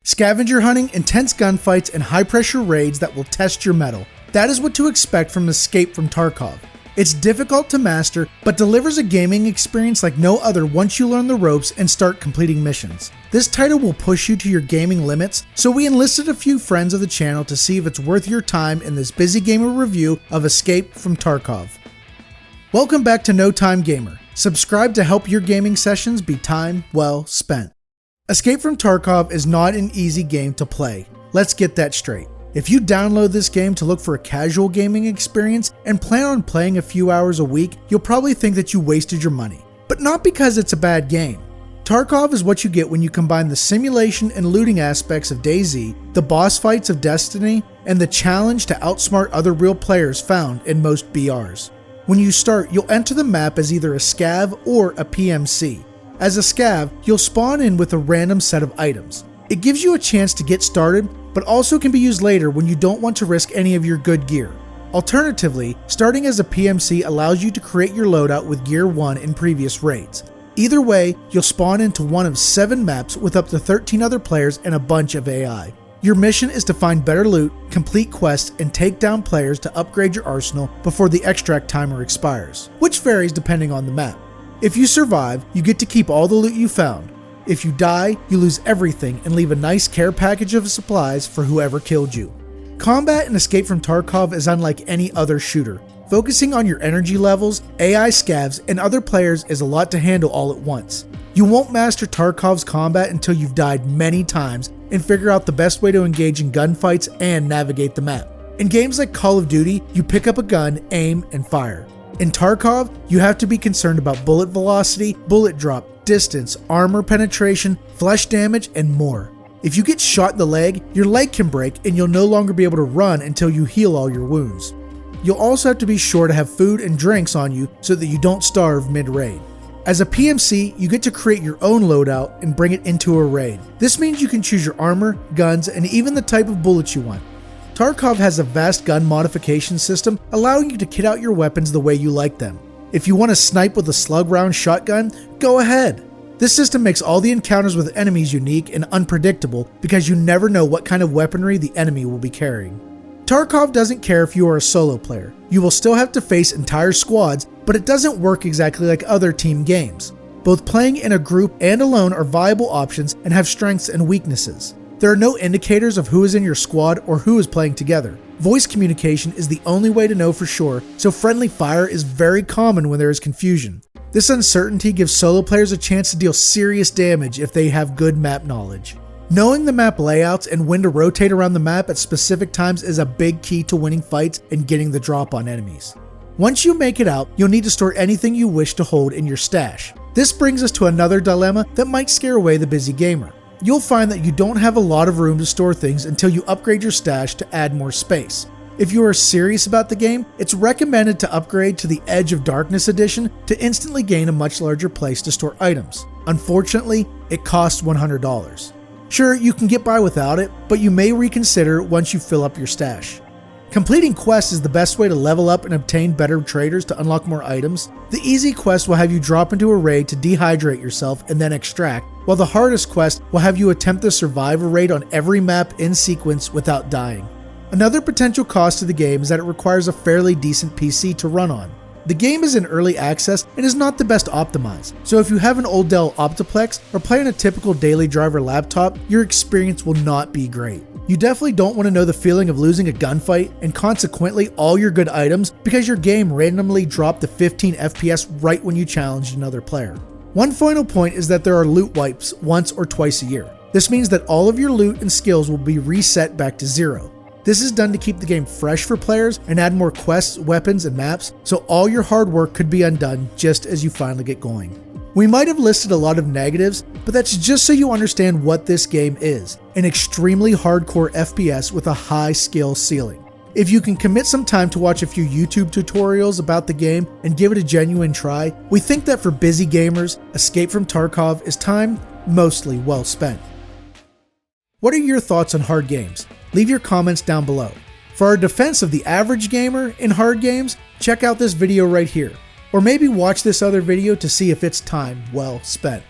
Scavenger hunting, intense gunfights, and high-pressure raids that will test your mettle. That is what to expect from Escape from Tarkov. It's difficult to master, but delivers a gaming experience like no other once you learn the ropes and start completing missions. This title will push you to your gaming limits, so we enlisted a few friends of the channel to see if it's worth your time in this busy gamer review of Escape from Tarkov. Welcome back to No Time Gamer. Subscribe to help your gaming sessions be time well spent. Escape from Tarkov is not an easy game to play. Let's get that straight. If you download this game to look for a casual gaming experience and plan on playing a few hours a week, you'll probably think that you wasted your money. But not because it's a bad game. Tarkov is what you get when you combine the simulation and looting aspects of DayZ, the boss fights of Destiny, and the challenge to outsmart other real players found in most BRs. When you start, you'll enter the map as either a scav or a PMC. As a scav, you'll spawn in with a random set of items. It gives you a chance to get started, but also can be used later when you don't want to risk any of your good gear. Alternatively, starting as a PMC allows you to create your loadout with gear 1 in previous raids. Either way, you'll spawn into one of 7 maps with up to 13 other players and a bunch of AI. Your mission is to find better loot, complete quests, and take down players to upgrade your arsenal before the extract timer expires, which varies depending on the map. If you survive, you get to keep all the loot you found. If you die, you lose everything and leave a nice care package of supplies for whoever killed you. Combat in Escape from Tarkov is unlike any other shooter. Focusing on your energy levels, AI scavs, and other players is a lot to handle all at once. You won't master Tarkov's combat until you've died many times and figure out the best way to engage in gunfights and navigate the map. In games like Call of Duty, you pick up a gun, aim, and fire. In Tarkov, you have to be concerned about bullet velocity, bullet drop, distance, armor penetration, flesh damage, and more. If you get shot in the leg, your leg can break and you'll no longer be able to run until you heal all your wounds. You'll also have to be sure to have food and drinks on you so that you don't starve mid-raid. As a PMC, you get to create your own loadout and bring it into a raid. This means you can choose your armor, guns, and even the type of bullets you want. Tarkov has a vast gun modification system allowing you to kit out your weapons the way you like them. If you want to snipe with a slug round shotgun, go ahead. This system makes all the encounters with enemies unique and unpredictable because you never know what kind of weaponry the enemy will be carrying. Tarkov doesn't care if you are a solo player. You will still have to face entire squads, but it doesn't work exactly like other team games. Both playing in a group and alone are viable options and have strengths and weaknesses. There are no indicators of who is in your squad or who is playing together. Voice communication is the only way to know for sure, so friendly fire is very common when there is confusion. This uncertainty gives solo players a chance to deal serious damage if they have good map knowledge. Knowing the map layouts and when to rotate around the map at specific times is a big key to winning fights and getting the drop on enemies. Once you make it out, you'll need to store anything you wish to hold in your stash. This brings us to another dilemma that might scare away the busy gamer. You'll find that you don't have a lot of room to store things until you upgrade your stash to add more space. If you are serious about the game, it's recommended to upgrade to the Edge of Darkness edition to instantly gain a much larger place to store items. Unfortunately, it costs $100. Sure, you can get by without it, but you may reconsider once you fill up your stash. Completing quests is the best way to level up and obtain better traders to unlock more items. The easy quest will have you drop into a raid to dehydrate yourself and then extract, while the hardest quest will have you attempt to survive a raid on every map in sequence without dying. Another potential cost to the game is that it requires a fairly decent PC to run on. The game is in early access and is not the best optimized, so if you have an old Dell Optiplex or play on a typical daily driver laptop, your experience will not be great. You definitely don't want to know the feeling of losing a gunfight and consequently all your good items because your game randomly dropped to 15 FPS right when you challenged another player. One final point is that there are loot wipes once or twice a year. This means that all of your loot and skills will be reset back to 0. This is done to keep the game fresh for players and add more quests, weapons, and maps, so all your hard work could be undone just as you finally get going. We might have listed a lot of negatives, but that's just so you understand what this game is, an extremely hardcore FPS with a high skill ceiling. If you can commit some time to watch a few YouTube tutorials about the game and give it a genuine try, we think that for busy gamers, Escape from Tarkov is time mostly well spent. What are your thoughts on hard games? Leave your comments down below. For our defense of the average gamer in hard games, check out this video right here. Or maybe watch this other video to see if it's time well spent.